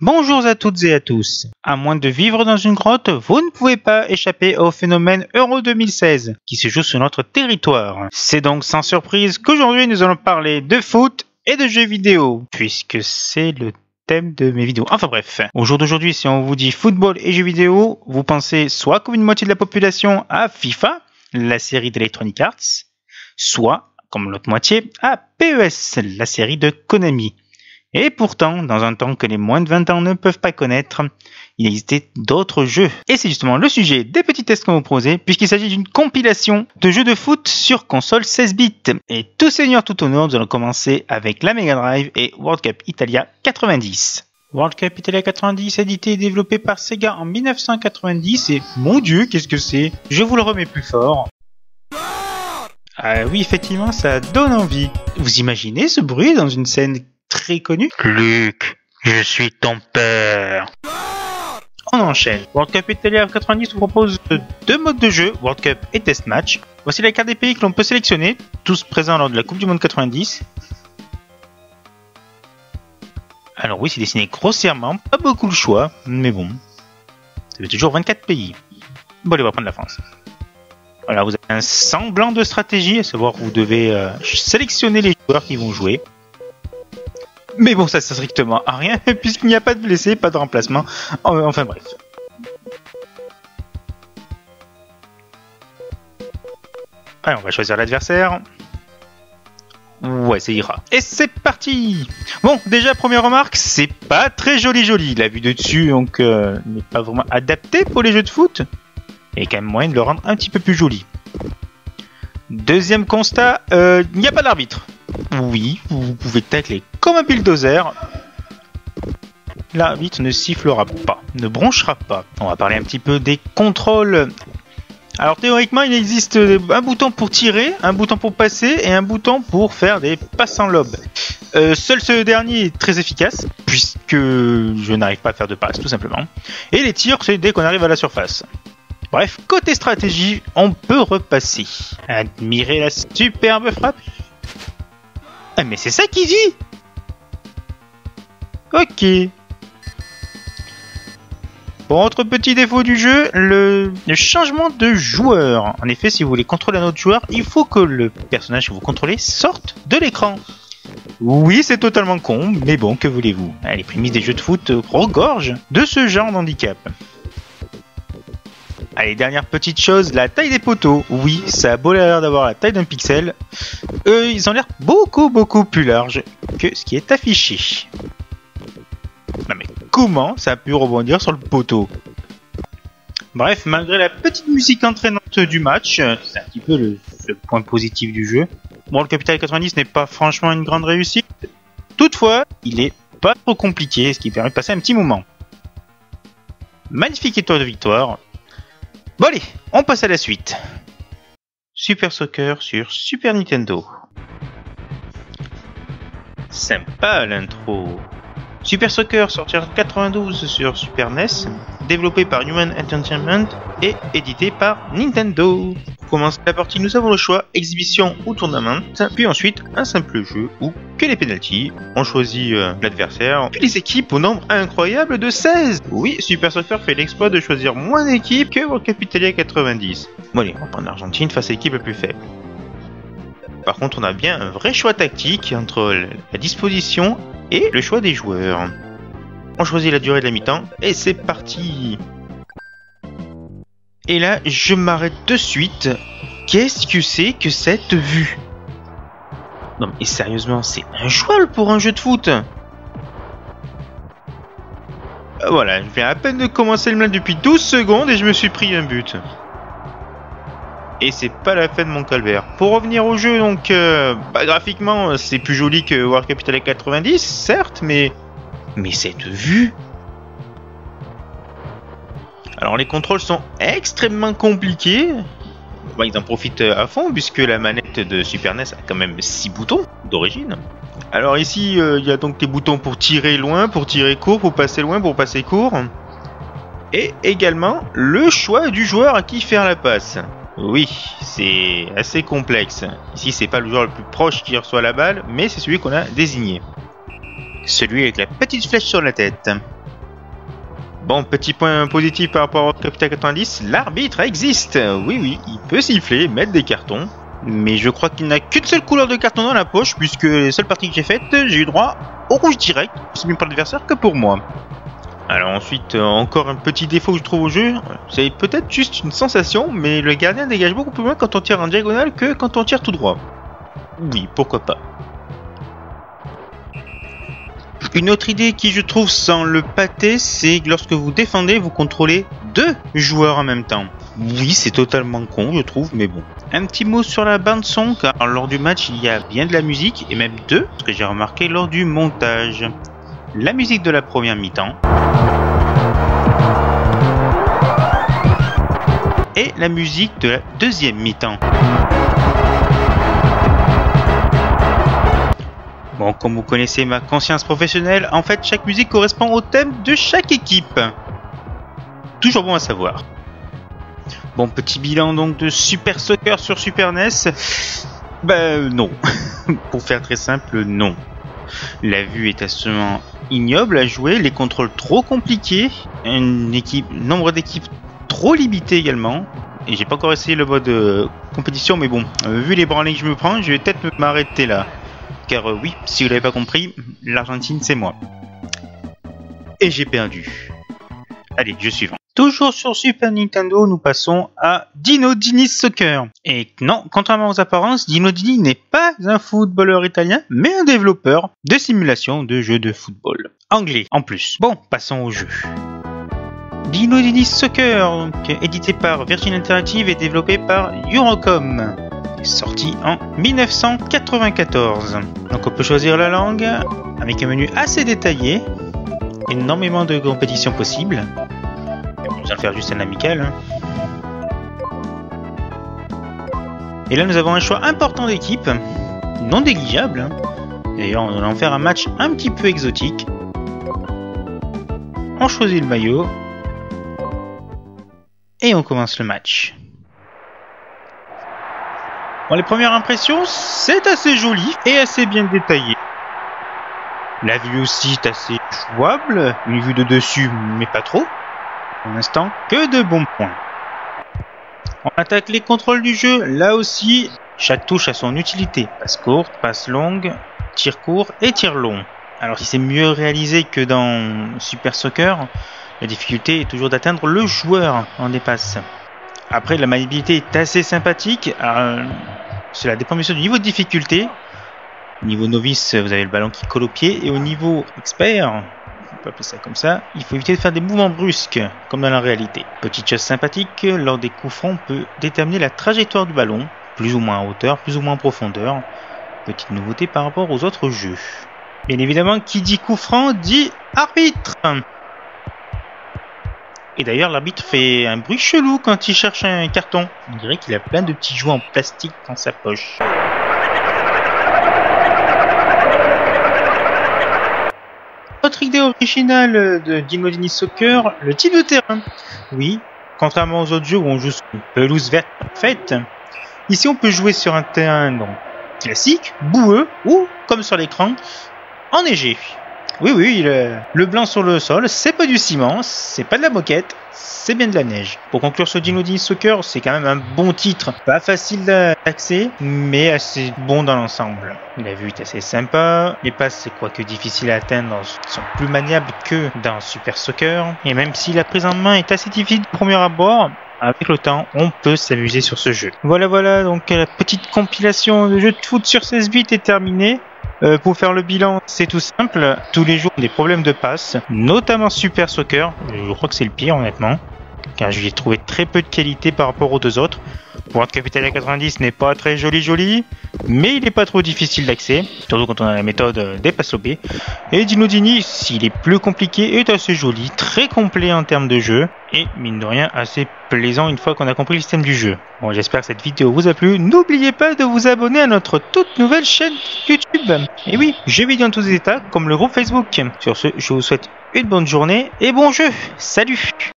Bonjour à toutes et à tous. À moins de vivre dans une grotte, vous ne pouvez pas échapper au phénomène Euro 2016 qui se joue sur notre territoire. C'est donc sans surprise qu'aujourd'hui nous allons parler de foot et de jeux vidéo, puisque c'est le thème de mes vidéos. Enfin bref, au jour d'aujourd'hui, si on vous dit football et jeux vidéo, vous pensez soit comme une moitié de la population à FIFA, la série d'Electronic Arts, soit, comme l'autre moitié, à PES, la série de Konami. Et pourtant, dans un temps que les moins de 20 ans ne peuvent pas connaître, il existait d'autres jeux. Et c'est justement le sujet des petits tests qu'on va vous proposer, puisqu'il s'agit d'une compilation de jeux de foot sur console 16 bits. Et tout seigneur, tout honneur, nous allons commencer avec la Mega Drive et World Cup Italia 90. World Cup Italia 90, édité et développé par Sega en 1990, et mon dieu, qu'est-ce que c'est? Je vous le remets plus fort. Ah oui, effectivement, ça donne envie. Vous imaginez ce bruit dans une scène très connu? Luc, je suis ton père. On enchaîne. World Cup Italia 90 vous propose deux modes de jeu, World Cup et Test Match. Voici la carte des pays que l'on peut sélectionner, tous présents lors de la Coupe du Monde 90. Alors oui, c'est dessiné grossièrement, pas beaucoup de choix, mais bon. Ça fait toujours 24 pays. Bon, allez, on va prendre la France. Voilà, vous avez un semblant de stratégie, à savoir que vous devez sélectionner les joueurs qui vont jouer. Mais bon, ça sert strictement à rien, puisqu'il n'y a pas de blessés, pas de remplacement. Enfin bref. Allez, on va choisir l'adversaire. Ouais, ça ira. Et c'est parti! Bon, déjà, première remarque, c'est pas très joli. La vue de dessus, donc, n'est pas vraiment adaptée pour les jeux de foot. Il y a quand même moyen de le rendre un petit peu plus joli. Deuxième constat, il n'y a pas d'arbitre. Oui, vous pouvez tacler comme un bulldozer. L'arbitre ne sifflera pas, ne bronchera pas. On va parler un petit peu des contrôles. Alors théoriquement, il existe un bouton pour tirer, un bouton pour passer et un bouton pour faire des passes en lobe. Seul ce dernier est très efficace, puisque je n'arrive pas à faire de passes, tout simplement. Et les tirs, c'est dès qu'on arrive à la surface. Bref, côté stratégie, on peut repasser. Admirez la superbe frappe. Ah mais c'est ça qui dit. Ok. Bon, autre petit défaut du jeu, le changement de joueur. En effet, si vous voulez contrôler un autre joueur, il faut que le personnage que vous contrôlez sorte de l'écran. Oui, c'est totalement con, mais bon, que voulez-vous? Les prémices des jeux de foot regorgent de ce genre d'handicap. Allez, dernière petite chose, la taille des poteaux. Oui, ça a beau l'air d'avoir la taille d'un pixel. Ils ont l'air beaucoup plus larges que ce qui est affiché. Non mais comment ça a pu rebondir sur le poteau? Bref, malgré la petite musique entraînante du match, c'est un petit peu le point positif du jeu. Bon, le Capital 90 n'est pas franchement une grande réussite. Toutefois, il est pas trop compliqué, ce qui permet de passer un petit moment. Magnifique étoile de victoire. Bon allez, on passe à la suite. Super Soccer sur Super Nintendo. Sympa l'intro. Super Soccer sorti en 92 sur Super NES, développé par Human Entertainment et édité par Nintendo. Pour commencer la partie, nous avons le choix exhibition ou tournament, puis ensuite un simple jeu ou que les pénaltys. On choisit l'adversaire, puis les équipes au nombre incroyable de 16. Oui, Super Soccer fait l'exploit de choisir moins d'équipes que World Cup Italia 90. Bon allez, on va prendre l'Argentine face à l'équipe la plus faible. Par contre, on a bien un vrai choix tactique entre la disposition et le choix des joueurs. On choisit la durée de la mi-temps et c'est parti. Et là, je m'arrête de suite. Qu'est-ce que c'est que cette vue? Non mais sérieusement, c'est injouable pour un jeu de foot. Voilà, je viens à peine de commencer le match depuis 12 secondes et je me suis pris un but. Et c'est pas la fin de mon calvaire. Pour revenir au jeu, donc, graphiquement, c'est plus joli que World Cup Italia 90, certes, mais cette vue. Alors les contrôles sont extrêmement compliqués. Bah, ils en profitent à fond puisque la manette de Super NES a quand même 6 boutons d'origine. Alors ici, il y a donc des boutons pour tirer loin, pour tirer court, pour passer loin, pour passer court. Et également le choix du joueur à qui faire la passe. Oui, c'est assez complexe. Ici, c'est pas le joueur le plus proche qui reçoit la balle, mais c'est celui qu'on a désigné. Celui avec la petite flèche sur la tête. Bon, petit point positif par rapport au Capital 90, l'arbitre existe. Oui, il peut siffler, mettre des cartons. Mais je crois qu'il n'a qu'une seule couleur de carton dans la poche, puisque les seules parties que j'ai faites, j'ai eu droit au rouge direct, aussi bien pour l'adversaire que pour moi. Alors ensuite, encore un petit défaut que je trouve au jeu, c'est peut-être juste une sensation, mais le gardien dégage beaucoup plus loin quand on tire en diagonale que quand on tire tout droit. Oui, pourquoi pas. Une autre idée qui je trouve sans le pâté, c'est que lorsque vous défendez, vous contrôlez 2 joueurs en même temps. Oui, c'est totalement con, je trouve, mais bon. Un petit mot sur la bande son, car lors du match, il y a bien de la musique, et même 2, ce que j'ai remarqué lors du montage. La musique de la première mi-temps. Et la musique de la deuxième mi-temps. Bon, comme vous connaissez ma conscience professionnelle, en fait, chaque musique correspond au thème de chaque équipe. Toujours bon à savoir. Bon, petit bilan donc de Super Soccer sur Super NES. Ben non. Pour faire très simple, non. La vue est absolument ignoble à jouer, les contrôles trop compliqués, nombre d'équipes trop limité également. Et j'ai pas encore essayé le mode compétition, mais bon, vu les branlées que je me prends, je vais peut-être m'arrêter là. Car oui, si vous l'avez pas compris, l'Argentine c'est moi. Et j'ai perdu. Allez, je suivant. Toujours sur Super Nintendo, nous passons à Dino Dini's Soccer. Et non, contrairement aux apparences, Dino Dini n'est pas un footballeur italien, mais un développeur de simulation de jeux de football. Anglais, en plus. Bon, passons au jeu. Dino Dini's Soccer, donc, édité par Virgin Interactive et développé par Eurocom. Sorti en 1994. Donc on peut choisir la langue, avec un menu assez détaillé, énormément de compétitions possibles. On va faire juste un amical. Et là nous avons un choix important d'équipe, non négligeable. D'ailleurs on va en faire un match un petit peu exotique. On choisit le maillot. Et on commence le match. Bon, les premières impressions, c'est assez joli et assez bien détaillé. La vue aussi est assez jouable, une vue de dessus, mais pas trop. Pour l'instant, que de bons points. On attaque les contrôles du jeu, là aussi, chaque touche a son utilité. Passe courte, passe longue, tir court et tir long. Alors si c'est mieux réalisé que dans Super Soccer, la difficulté est toujours d'atteindre le joueur en des passes. Après, la maniabilité est assez sympathique. Cela dépend bien sûr du niveau de difficulté. Au niveau novice, vous avez le ballon qui colle au pied. Et au niveau expert, on peut appeler ça comme ça, il faut éviter de faire des mouvements brusques, comme dans la réalité. Petite chose sympathique, lors des coups francs, on peut déterminer la trajectoire du ballon, plus ou moins en hauteur, plus ou moins en profondeur. Petite nouveauté par rapport aux autres jeux. Bien évidemment, qui dit coup franc dit arbitre. Et d'ailleurs, l'arbitre fait un bruit chelou quand il cherche un carton. On dirait qu'il a plein de petits jouets en plastique dans sa poche. Autre idée originale de Dino Dini's Soccer, le type de terrain. Oui, contrairement aux autres jeux où on joue sur une pelouse verte parfaite, ici on peut jouer sur un terrain donc, classique, boueux, ou, comme sur l'écran, enneigé. Oui, le blanc sur le sol, c'est pas du ciment, c'est pas de la moquette, c'est bien de la neige. Pour conclure ce Dino Dini's Soccer, c'est quand même un bon titre, pas facile d'accès, mais assez bon dans l'ensemble. La vue est assez sympa, les passes c'est quoique difficile à atteindre, sont plus maniables que dans Super Soccer, et même si la prise en main est assez difficile de premier abord, avec le temps, on peut s'amuser sur ce jeu. Voilà, donc la petite compilation de jeux de foot sur 16 bits est terminée. Pour faire le bilan, c'est tout simple. Tous les jours, des problèmes de passe, notamment Super Soccer. Je crois que c'est le pire, honnêtement, car j'y ai trouvé très peu de qualité par rapport aux deux autres. World Capital 90 n'est pas très joli, mais il n'est pas trop difficile d'accès, surtout quand on a la méthode des passes lobées. Et Dino Dini, s'il est plus compliqué, est assez joli, très complet en termes de jeu, et mine de rien, assez plaisant une fois qu'on a compris le système du jeu. Bon, j'espère que cette vidéo vous a plu. N'oubliez pas de vous abonner à notre toute nouvelle chaîne YouTube. Et oui, jeux vidéo en tous états, comme le groupe Facebook. Sur ce, je vous souhaite une bonne journée et bon jeu. Salut!